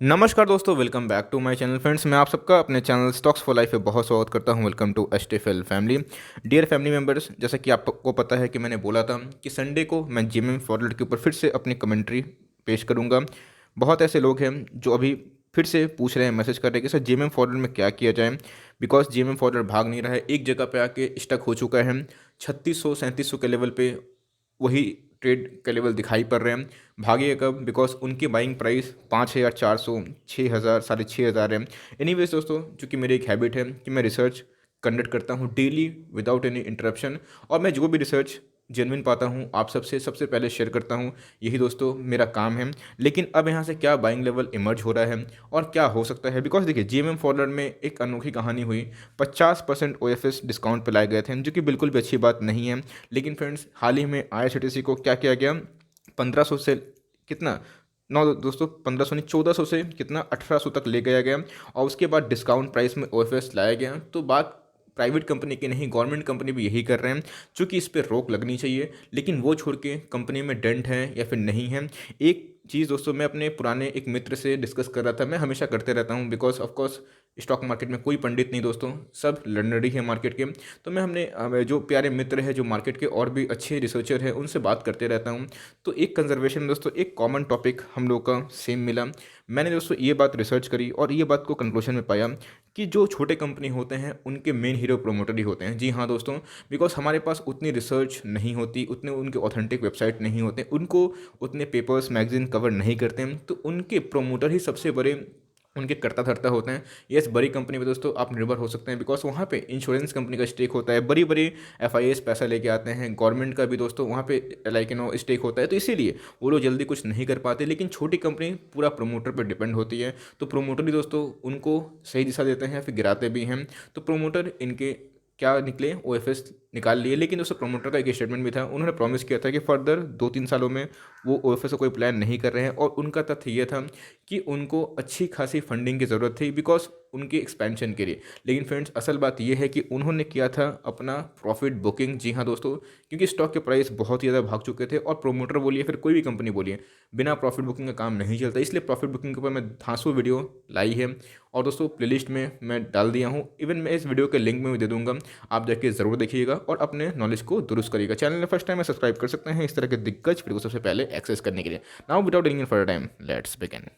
नमस्कार दोस्तों, welcome back to my channel friends. मैं आप सबका अपने चैनल स्टॉक्स फॉर लाइफ पे बहुत स्वागत करता हूं। Welcome to HTFL family. Dear family members, जैसा कि आपको पता है कि मैंने बोला था कि संडे को मैं जीएमएम फॉरवर्ड के ऊपर फिर से अपनी कमेंट्री पेश करूंगा। बहुत ऐसे लोग हैं जो अभी फिर से पूछ रहे हैं, मैसेज कर रहे हैं कि सर जीएमएम फॉरवर्ड में क्या किया जाए, बिकॉज जीएमएम फॉरवर्ड भाग नहीं रहा है, एक जगह पे आके स्टक हो चुका है 3600 3700 के लेवल पे। वही ट्रेड के लेवल दिखाई पड़ रहे हैं। भागेगा कब? बिकॉज उनकी बाइंग प्राइस 5400 6000 6500 है। एनीवेज दोस्तों, चूँकि मेरी एक हैबिट है कि मैं रिसर्च कंडक्ट करता हूँ डेली विदाउट एनी इंटरप्शन, और मैं जो भी रिसर्च जेन्युइन पाता हूँ आप सबसे सबसे पहले शेयर करता हूँ। यही दोस्तों मेरा काम है। लेकिन अब यहाँ से क्या बाइंग लेवल इमर्ज हो रहा है और क्या हो सकता है, बिकॉज देखिए जीएमएम फॉरवर्ड में एक अनोखी कहानी हुई। 50% ओएफएस डिस्काउंट पे लाए गए थे, जो कि बिल्कुल भी अच्छी बात नहीं है। लेकिन फ्रेंड्स, हाल ही में आईआरसीटीसी को क्या किया गया, 1500 से कितना, नौ दोस्तों 1500 नहीं 1400 से कितना 1800 तक ले गया गया, और उसके बाद डिस्काउंट प्राइस में ओएफएस लाया गया। तो बात प्राइवेट कंपनी की नहीं, गवर्नमेंट कंपनी भी यही कर रहे हैं। चूँकि इस पर रोक लगनी चाहिए, लेकिन वो छोड़ के कंपनी में डेंट है या फिर नहीं है। एक चीज़ दोस्तों मैं अपने पुराने एक मित्र से डिस्कस कर रहा था, मैं हमेशा करते रहता हूँ बिकॉज ऑफकोर्स स्टॉक मार्केट में कोई पंडित नहीं दोस्तों, सब लर्नर ही है मार्केट के। तो मैं हमने जो प्यारे मित्र है जो मार्केट के और भी अच्छे रिसर्चर हैं उनसे बात करते रहता हूँ। तो एक कंजर्वेशन में दोस्तों एक कॉमन टॉपिक हम लोग का सेम मिला। मैंने दोस्तों ये बात रिसर्च करी और ये बात को कंक्लूजन में पाया कि जो छोटे कंपनी होते हैं उनके मेन हीरो प्रोमोटर ही होते हैं। जी हाँ दोस्तों, बिकॉज हमारे पास उतनी रिसर्च नहीं होती, उतने उनके ऑथेंटिक वेबसाइट नहीं होते, उनको उतने पेपर्स मैगजीन कवर नहीं करते हैं, तो उनके प्रोमोटर ही सबसे बड़े उनके कर्ता धर्ता होते हैं। यस, बड़ी कंपनी में दोस्तों आप निर्भर हो सकते हैं बिकॉज वहाँ पे इंश्योरेंस कंपनी का स्टेक होता है, बड़ी बड़ी एफआईएस पैसा लेके आते हैं, गवर्नमेंट का भी दोस्तों वहाँ पे स्टेक होता है, तो इसीलिए वो लोग जल्दी कुछ नहीं कर पाते। लेकिन छोटी कंपनी पूरा प्रमोटर पर डिपेंड होती है, तो प्रोमोटर ही दोस्तों उनको सही दिशा देते हैं या फिर गिराते भी हैं। तो प्रोमोटर इनके क्या निकले, ओएफएस निकाल लिए। लेकिन दोस्तों प्रमोटर का एक स्टेटमेंट भी था, उन्होंने प्रॉमिस किया था कि फर्दर 2-3 सालों में वो ओएफएस का कोई प्लान नहीं कर रहे हैं, और उनका तथ्य ये था कि उनको अच्छी खासी फंडिंग की ज़रूरत थी बिकॉज उनके एक्सपेंशन के लिए। लेकिन फ्रेंड्स, असल बात यह है कि उन्होंने किया था अपना प्रॉफिट बुकिंग। जी हाँ दोस्तों, क्योंकि स्टॉक के प्राइस बहुत ही ज़्यादा भाग चुके थे, और प्रोमोटर बोलिए फिर कोई भी कंपनी बोलिए, बिना प्रॉफिट बुकिंग का काम नहीं चलता। इसलिए प्रॉफिट बुकिंग के ऊपर मैं धांसू वीडियो लाई है, और दोस्तों प्लेलिस्ट में मैं डाल दिया हूँ। इवन मैं इस वीडियो के लिंक में भी दे दूंगा, आप जाके ज़रूर देखिएगा और अपने नॉलेज को दुरुस्त करिएगा। चैनल में फर्स्ट टाइम है सब्सक्राइब कर सकते हैं इस तरह के दिग्गज वीडियो को सबसे पहले एक्सेस करने के लिए। Now without any further time, let's begin.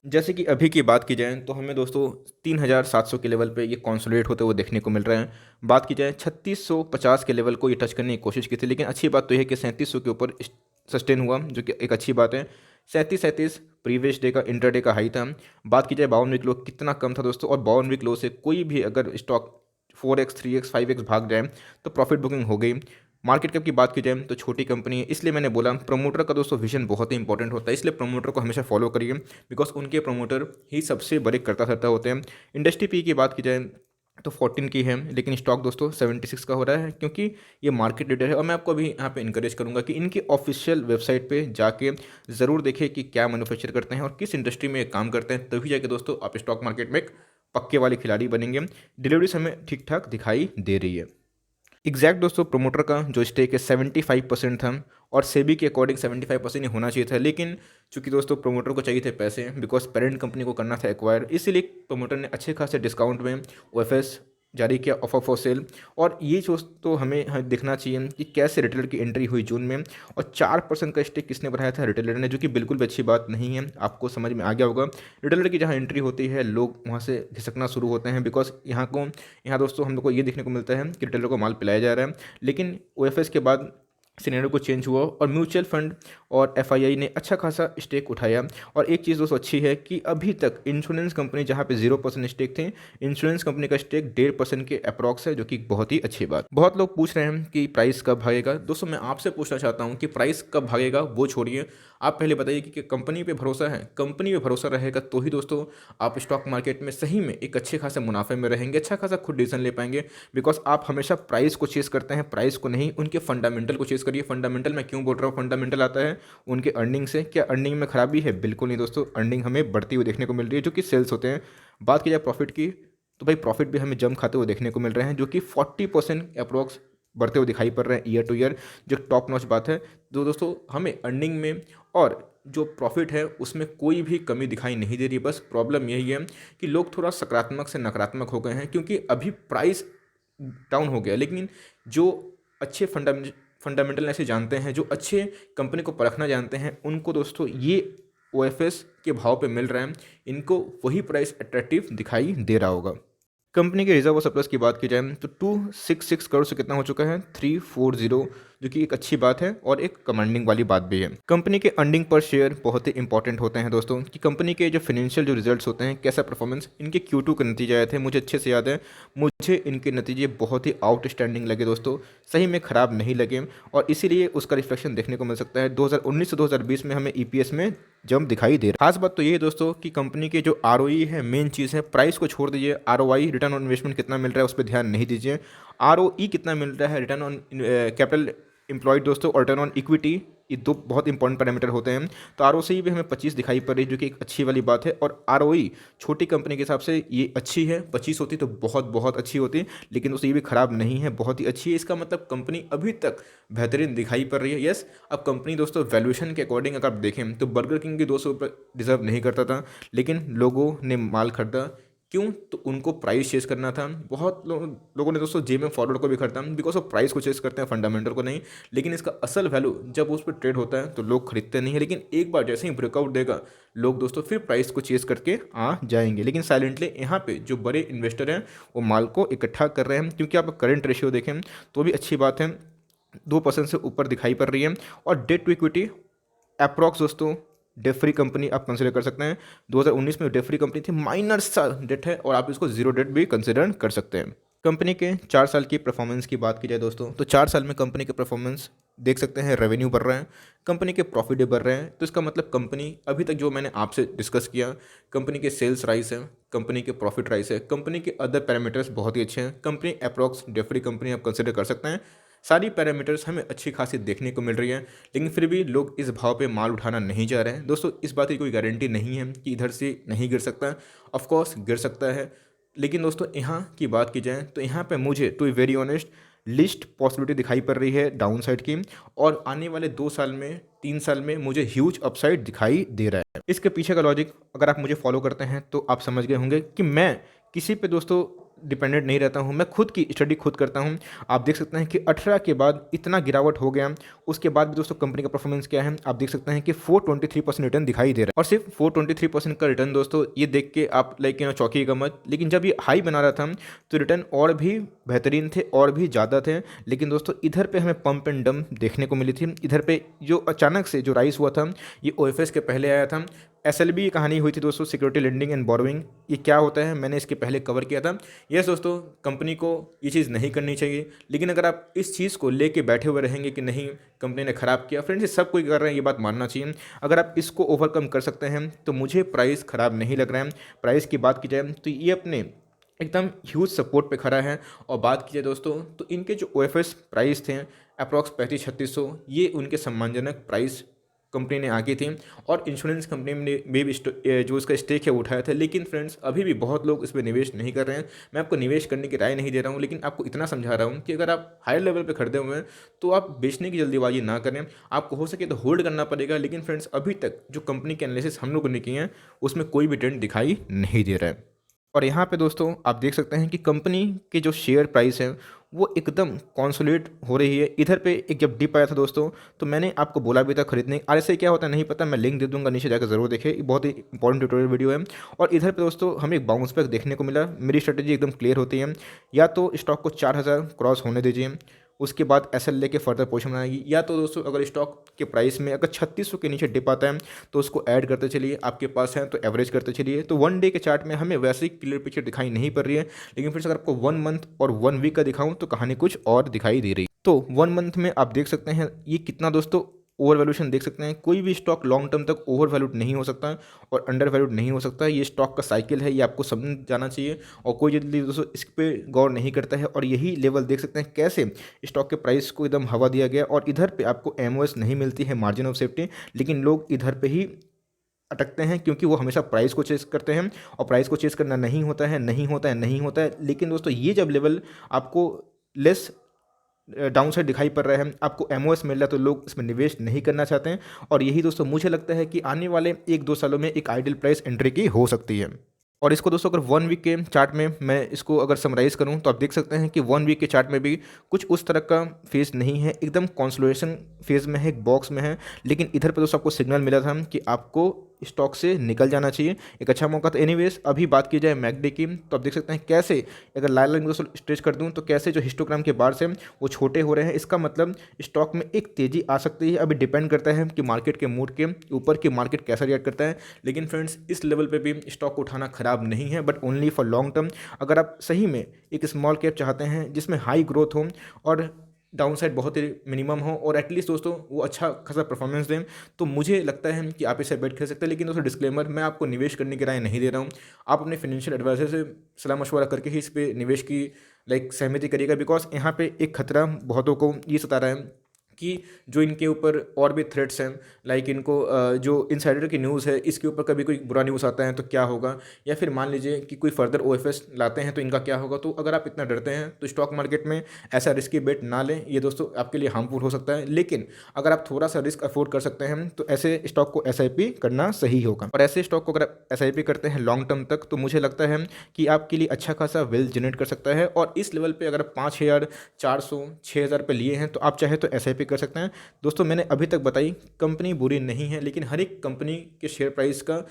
जैसे कि अभी की बात की जाए तो हमें दोस्तों 3700 के लेवल पे ये कॉन्सोलिडेट होते हुए देखने को मिल रहे हैं। बात की जाए 3650 के लेवल को ये टच करने की कोशिश की थी, लेकिन अच्छी बात तो यह है कि 3700 के ऊपर सस्टेन हुआ, जो कि एक अच्छी बात है। 37 प्रीवियस डे का इंटर डे का हाई था। बात की जाए 52 वीक लो कितना कम था दोस्तों, और 52 वीक लो से कोई भी अगर स्टॉक 4x 3x 5x भाग जाए तो प्रॉफिट बुकिंग हो गई। मार्केट कैप की बात की जाए तो छोटी कंपनी है, इसलिए मैंने बोला प्रमोटर का दोस्तों विजन बहुत ही इंपॉर्टेंट होता है, इसलिए प्रमोटर को हमेशा फॉलो करिए बिकॉज उनके प्रमोटर ही सबसे बड़े कर्ता धर्ता होते हैं। इंडस्ट्री पी की बात की जाए तो 14 की है, लेकिन स्टॉक दोस्तों 76 का हो रहा है, क्योंकि ये मार्केट लीडर है। और मैं आपको अभी यहाँ पे इंकरेज करूँगा कि इनकी ऑफिशियल वेबसाइट पे जाके ज़रूर देखें कि क्या मैन्युफैक्चर करते हैं और किस इंडस्ट्री में ये काम करते हैं, तभी जाके दोस्तों आप स्टॉक मार्केट में एक पक्के वाले खिलाड़ी बनेंगे। डिलीवरीज हमें ठीक ठाक दिखाई दे रही है। एग्जैक्ट दोस्तों प्रमोटर का जो स्टेक है 75% था, और सेबी के अकॉर्डिंग 75% ही होना चाहिए था। लेकिन चूंकि दोस्तों प्रमोटर को चाहिए थे पैसे, बिकॉज पेरेंट कंपनी को करना था एक्वायर, इसीलिए प्रमोटर ने अच्छे खासे डिस्काउंट में ओएफएस जारी किया, ऑफर फॉर सेल। और ये चीज़ तो हमें देखना चाहिए कि कैसे रिटेलर की एंट्री हुई जून में, और 4% का स्टेक किसने बढ़ाया था, रिटेलर ने, जो कि बिल्कुल भी अच्छी बात नहीं है। आपको समझ में आ गया होगा, रिटेलर की जहाँ एंट्री होती है लोग वहाँ से घिसकना शुरू होते हैं, बिकॉज यहाँ दोस्तों हम लोग को ये देखने को मिलता है कि रिटेलर को माल पिलाया जा रहा है। लेकिन ओएफएस के बाद सिनेरियो को चेंज हुआ, और म्यूचुअल फंड और एफआईआई ने अच्छा खासा स्टेक उठाया। और एक चीज़ दोस्तों अच्छी है कि अभी तक इंश्योरेंस कंपनी जहाँ पे 0% स्टेक थे, इंश्योरेंस कंपनी का स्टेक 1.5% के अप्रॉक्स है, जो कि बहुत ही अच्छी बात। बहुत लोग पूछ रहे हैं कि प्राइस कब भागेगा। दोस्तों मैं आपसे पूछना चाहता हूँ कि प्राइस कब भागेगा वो छोड़िए, आप पहले बताइए कि कंपनी पे भरोसा है। कंपनी पे भरोसा रहेगा तो ही दोस्तों आप स्टॉक मार्केट में सही में एक अच्छे खासे मुनाफे में रहेंगे, अच्छा खासा खुद डिसीजन ले पाएंगे। बिकॉज आप हमेशा प्राइस को चेस करते हैं, प्राइस को नहीं, उनके फंडामेंटल को चेस करिए। फंडामेंटल मैं क्यों बोल रहा हूँ, फंडामेंटल आता है उनके अर्निंग से। क्या अर्निंग में खराबी है? बिल्कुल नहीं दोस्तों, अर्निंग हमें बढ़ती हुई देखने को मिल रही है, जो कि सेल्स होते हैं। बात की जाए प्रॉफिट की, तो भाई प्रॉफिट भी हमें जम खाते हुए देखने को मिल रहे हैं, जो कि 40% अप्रॉक्स बढ़ते हुए दिखाई पड़ रहे हैं ईयर टू ईयर, जो टॉप नॉच बात है। तो दोस्तों हमें अर्निंग में और जो प्रॉफिट है उसमें कोई भी कमी दिखाई नहीं दे रही। बस प्रॉब्लम यही है कि लोग थोड़ा सकारात्मक से नकारात्मक हो गए हैं, क्योंकि अभी प्राइस डाउन हो गया, लेकिन जो अच्छे फंडामेंटल ऐसे जानते हैं, जो अच्छे कंपनी को परखना जानते हैं, उनको दोस्तों ये ओएफएस के भाव पे मिल रहा है, इनको वही प्राइस अट्रैक्टिव दिखाई दे रहा होगा। कंपनी के रिजर्व और सरप्लस की बात की जाए तो 266 करोड़ से कितना हो चुका है 340, जो कि एक अच्छी बात है और एक कमांडिंग वाली बात भी है। कंपनी के अर्निंग पर शेयर बहुत ही इंपॉर्टेंट होते हैं दोस्तों, कि कंपनी के जो फाइनेंशियल जो रिजल्ट्स होते हैं, कैसा परफॉर्मेंस, इनके Q2 के नतीजे आए थे, मुझे अच्छे से याद है। मुझे इनके नतीजे बहुत ही आउटस्टैंडिंग लगे दोस्तों, सही में ख़राब नहीं लगे, और इसीलिए उसका रिफ्लेक्शन देखने को मिल सकता है 2019 से 2020 में हमें ईपीएस में जंप दिखाई दे रहा है। खास बात तो ये है दोस्तों कि कंपनी के जो आरओई है, मेन चीज़ है, प्राइस को छोड़ दीजिए, आरओआई रिटर्न ऑन इन्वेस्टमेंट कितना मिल रहा है उस पर ध्यान नहीं दीजिए। आरओई कितना मिल रहा है, रिटर्न ऑन कैपिटल एम्प्लॉयड दोस्तों, और रिटर्न ऑन इक्विटी, ये दो बहुत इंपॉर्टेंट पैरामीटर होते हैं। तो आरओसी भी हमें 25 दिखाई पड़ रही है, जो कि एक अच्छी वाली बात है, और आरओई छोटी कंपनी के हिसाब से ये अच्छी है। 25 होती तो बहुत बहुत अच्छी होती, लेकिन दोस्तों ये भी ख़राब नहीं है, बहुत ही अच्छी है। इसका मतलब कंपनी अभी तक बेहतरीन दिखाई पड़ रही है। यस, अब कंपनी दोस्तों वैल्यूएशन के अकॉर्डिंग अगर आप देखें तो बर्गर किंग के 200 रुपये डिजर्व नहीं करता था, लेकिन लोगों ने माल खरीदा। क्यों? तो उनको प्राइस चेस करना था। बहुत लोगों ने दोस्तों जेम फॉरवर्ड को भी खरीदा, बिकॉज ऑफ प्राइस को चेस करते हैं, फंडामेंटल को नहीं। लेकिन इसका असल वैल्यू जब उस पर ट्रेड होता है तो लोग खरीदते नहीं है, लेकिन एक बार जैसे ही ब्रेकआउट देगा, लोग दोस्तों फिर प्राइस को चेस करके आ जाएंगे। लेकिन साइलेंटली यहाँ पे जो बड़े इन्वेस्टर हैं वो माल को इकट्ठा कर रहे हैं, क्योंकि आप करंट रेशियो देखें तो भी अच्छी बात है, 2% से ऊपर दिखाई पड़ रही है। और डेट टू इक्विटी अप्रॉक्स दोस्तों डेट फ्री कंपनी आप कंसिडर कर सकते हैं। 2019 में डेट फ्री कंपनी थी, माइनर सा डेट है, और आप इसको जीरो डेट भी कंसिडर कर सकते हैं। कंपनी के 4 साल की परफॉर्मेंस की बात की जाए दोस्तों, तो 4 साल में कंपनी के परफॉर्मेंस देख सकते हैं, रेवेन्यू बढ़ रहा है, कंपनी के प्रॉफिट भी बढ़ रहे हैं। तो इसका मतलब कंपनी अभी तक जो मैंने आपसे डिस्कस किया, कंपनी के सेल्स राइज है, कंपनी के प्रॉफिट राइज है, कंपनी के अदर पैरामीटर्स बहुत ही अच्छे हैं। Company approx debt free company आप कंसिडर कर सकते हैं। सारी पैरामीटर्स हमें अच्छी खासी देखने को मिल रही है, लेकिन फिर भी लोग इस भाव पे माल उठाना नहीं जा रहे हैं दोस्तों। इस बात की कोई गारंटी नहीं है कि इधर से नहीं गिर सकता है, ऑफकोर्स गिर सकता है, लेकिन दोस्तों यहाँ की बात की जाए तो यहाँ पे मुझे to be very honest least possibility दिखाई पड़ रही है डाउन साइड की, और आने वाले 2 साल में 3 साल में मुझे ह्यूज अपसाइड दिखाई दे रहा है। इसके पीछे का लॉजिक अगर आप मुझे फॉलो करते हैं तो आप समझ गए होंगे कि मैं किसी पे दोस्तों डिपेंडेंट नहीं रहता हूँ, मैं खुद की स्टडी खुद करता हूँ। आप देख सकते हैं कि 18 के बाद इतना गिरावट हो गया, उसके बाद भी दोस्तों कंपनी का परफॉर्मेंस क्या है, आप देख सकते हैं कि 423% रिटर्न दिखाई दे रहा है। और सिर्फ 423% का रिटर्न दोस्तों ये देख के आप चौंकिएगा मत, लेकिन जब ये हाई बना रहा था तो रिटर्न और भी बेहतरीन थे, और भी ज़्यादा थे। लेकिन दोस्तों इधर पे हमें पंप एंड डंप देखने को मिली थी। इधर पे जो अचानक से जो राइस हुआ था, ये ओएफएस के पहले आया था। एसएलबी की कहानी हुई थी दोस्तों, सिक्योरिटी लेंडिंग एंड बोरोइंग, ये क्या होता है मैंने इसके पहले कवर किया था। यस दोस्तों, कंपनी को ये चीज़ नहीं करनी चाहिए, लेकिन अगर आप इस चीज़ को लेके बैठे हुए रहेंगे कि नहीं कंपनी ने ख़राब किया, फ्रेंड्स ये सब कोई कर रहे हैं, ये बात मानना चाहिए। अगर आप इसको ओवरकम कर सकते हैं तो मुझे प्राइस ख़राब नहीं लग रहा है। प्राइस की बात की जाए तो ये अपने एकदम ह्यूज सपोर्ट पे खड़ा है। और बात की जाए दोस्तों तो इनके जो ओएफएस प्राइस थे अप्रॉक्स 3500-3600, ये उनके सम्मानजनक प्राइस कंपनी ने आगे थी, और इंश्योरेंस कंपनी में भी जो उसका स्टेक है वो उठाया था। लेकिन फ्रेंड्स अभी भी बहुत लोग इसमें निवेश नहीं कर रहे हैं। मैं आपको निवेश करने की राय नहीं दे रहा हूँ, लेकिन आपको इतना समझा रहा हूँ कि अगर आप हायर लेवल पे खरीदे हुए हैं तो आप बेचने की जल्दीबाजी ना करें। आपको हो सके तो होल्ड करना पड़ेगा। लेकिन फ्रेंड्स अभी तक जो कंपनी के एनालिसिस हम लोगों ने किए हैं उसमें कोई भी ट्रेंड दिखाई नहीं दे रहा है। और यहाँ पे दोस्तों आप देख सकते हैं कि कंपनी के जो शेयर प्राइस है वो एकदम कॉन्सोलिडेट हो रही है। इधर पे एक जब डिप आया था दोस्तों तो मैंने आपको बोला भी था खरीदने, आरएसआई क्या होता है नहीं पता, मैं लिंक दे दूंगा, नीचे जाकर जरूर देखें, बहुत ही इंपॉर्टेंट ट्यूटोरियल वीडियो है। और इधर पे दोस्तों हमें एक बाउंस बैक देखने को मिला। मेरी स्ट्रेटेजी एकदम क्लियर होती है, या तो स्टॉक को 4000 क्रॉस होने दीजिए, उसके बाद एसएल लेके फर्दर पोजीशन बनाएगी, या तो दोस्तों अगर स्टॉक के प्राइस में अगर 3600 के नीचे डिप आता है तो उसको ऐड करते चलिए, आपके पास है तो एवरेज करते चलिए। तो 1 डे के चार्ट में हमें वैसे ही क्लियर पिक्चर दिखाई नहीं पड़ रही है, लेकिन फिर अगर आपको 1 मंथ और 1 वीक का दिखाऊं तो कहानी कुछ और दिखाई दे रही है। तो 1 मंथ में आप देख सकते हैं ये कितना दोस्तों ओवर वैल्यूशन देख सकते हैं। कोई भी स्टॉक लॉन्ग टर्म तक ओवर वैल्यूड नहीं हो सकता और अंडर वैल्यूड नहीं हो सकता। ये स्टॉक का साइकिल है, ये आपको समझ जाना चाहिए, और कोई जल्दी दोस्तों इस पर गौर नहीं करता है। और यही लेवल देख सकते हैं कैसे स्टॉक के प्राइस को एकदम हवा दिया गया, और इधर पे आपको एमओएस नहीं मिलती है, मार्जिन ऑफ सेफ्टी, लेकिन लोग इधर पे ही अटकते हैं क्योंकि वो हमेशा प्राइस को चेस करते हैं, और प्राइस को चेस करना नहीं होता है, नहीं होता है, नहीं होता है। लेकिन दोस्तों ये जब लेवल आपको लेस डाउन साइड दिखाई पड़ रहा है, आपको एमओएस मिल रहा है, तो लोग इसमें निवेश नहीं करना चाहते हैं। और यही दोस्तों मुझे लगता है कि आने वाले 1-2 सालों में एक आइडियल प्राइस एंट्री की हो सकती है। और इसको दोस्तों अगर 1 वीक के चार्ट में मैं इसको अगर समराइज़ करूं तो आप देख सकते हैं कि 1 वीक के चार्ट में भी कुछ उस तरह का फेज़ नहीं है, एकदम कंसोलिडेशन फेज़ में है, एक बॉक्स में है। लेकिन इधर पे दोस्तों आपको सिग्नल मिला था कि आपको स्टॉक से निकल जाना चाहिए, एक अच्छा मौका था। एनीवेज अभी बात की जाए मैकडी की, तो आप देख सकते हैं कैसे, अगर लाइन लाइन दोस्तों स्ट्रेच कर दूं तो कैसे जो हिस्टोग्राम के बार्स हैं वो छोटे हो रहे हैं। इसका मतलब स्टॉक में एक तेज़ी आ सकती है। अभी डिपेंड करता है कि मार्केट के मूड के ऊपर कि मार्केट कैसा रिएक्ट करता है। लेकिन फ्रेंड्स इस लेवल पे भी स्टॉक को उठाना खराब नहीं है, but only for long term. अगर आप सही में एक स्मॉल कैप चाहते हैं जिसमें हाई ग्रोथ हो और डाउन साइड बहुत ही मिनिमम हो और एटलीस्ट दोस्तों वो अच्छा खासा परफॉर्मेंस दें, तो मुझे लगता है कि आप इसे बेट खेल सकते हैं। लेकिन दोस्तों डिस्क्लेमर, मैं आपको निवेश करने की राय नहीं दे रहा हूँ। आप अपने फाइनेंशियल एडवाइजर से सलाह मशवरा करके ही इस पे निवेश की सहमति करिएगा। बिकॉज यहाँ पे एक खतरा बहुतों को ये सता रहा है कि जो इनके ऊपर और भी थ्रेट्स हैं, इनको जो इनसाइडर की न्यूज़ है इसके ऊपर कभी कोई बुरा न्यूज़ आता है तो क्या होगा, या फिर मान लीजिए कि कोई फर्दर ओएफएस लाते हैं तो इनका क्या होगा। तो अगर आप इतना डरते हैं तो स्टॉक मार्केट में ऐसा रिस्की बेट ना लें, ये दोस्तों आपके लिए हार्मफुल हो सकता है। लेकिन अगर आप थोड़ा सा रिस्क अफोर्ड कर सकते हैं तो ऐसे स्टॉक को एसआईपी करना सही होगा। और ऐसे स्टॉक को अगर आप एसआईपी करते हैं लॉन्ग टर्म तक, तो मुझे लगता है कि आपके लिए अच्छा खासा वेल्थ जनरेट कर सकता है। और इस लेवल पर अगर 5,400 6,000 पे लिए हैं तो आप चाहे तो एसआईपी कर सकते हैं। दोस्तों मैंने अभी तक बताई कंपनी बुरी नहीं है, लेकिन हर एक कंपनी के शेयर प्राइस का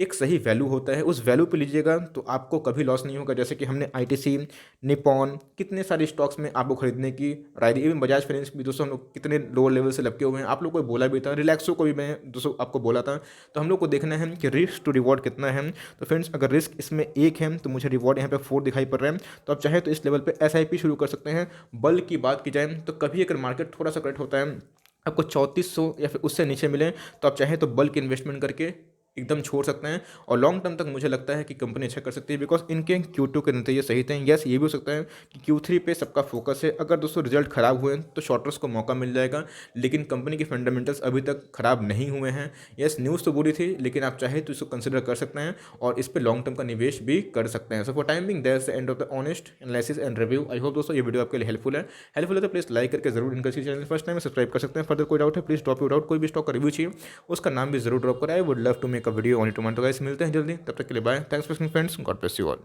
एक सही वैल्यू होता है, उस वैल्यू पे लीजिएगा तो आपको कभी लॉस नहीं होगा। जैसे कि हमने आईटीसी, निपॉन, कितने सारे स्टॉक्स में आपको खरीदने की राय दी। इवन बजाज फाइनेंस भी दोस्तों हम लोग कितने लोअर लेवल से लपके हुए हैं, आप लोग को बोला भी था। रिलैक्सो को भी मैं दोस्तों आपको बोला था। तो हम लोग को देखना है कि रिस्क टू रिवॉर्ड कितना है। तो फ्रेंड्स अगर रिस्क इसमें 1 है तो मुझे रिवॉर्ड यहाँ पे 4 दिखाई पड़ रहा है। तो आप चाहे तो इस लेवल पर एसआईपी शुरू कर सकते हैं। बल की बात की जाए तो कभी अगर मार्केट थोड़ा सा करेक्ट होता है, आपको 3400 या फिर उससे नीचे मिले, तो आप चाहें तो बल्क इन्वेस्टमेंट करके एकदम छोड़ सकते हैं। और लॉन्ग टर्म तक मुझे लगता है कि कंपनी अच्छा कर सकती है, बिकॉज इनके Q2 के नतीजे सही थे। यस ये भी हो सकता है कि Q3 पे सबका फोकस है। अगर दोस्तों रिजल्ट खराब हुए तो शॉर्टर्स को मौका मिल जाएगा, लेकिन कंपनी के फंडामेंटल्स अभी तक खराब नहीं हुए हैं। यस न्यूज़ तो बुरी थी, लेकिन आप चाहे तो इसको कंसिडर कर सकते हैं और इस पर लॉन्ग टर्म का निवेश भी कर सकते हैं। So for timing that's the end of the honest analysis and review. I hope दोस्तों ये वीडियो आपके लिए हेल्पफुल है तो प्लीज़ लाइक करके जरूर इनका चैनल फर्स्ट टाइम सब्सक्राइब कर सकते हैं। फर्दर कोई डाउट है प्लीज़ ड्रॉप यू डाउट। कोई भी स्टॉक का रिव्यू चाहिए उसका नाम भी जरूर ड्रॉप करें। I would love to make a video on it. तो गाइस मिलते हैं जल्दी, तब तक के लिए bye. Thanks for watching friends, God bless you all.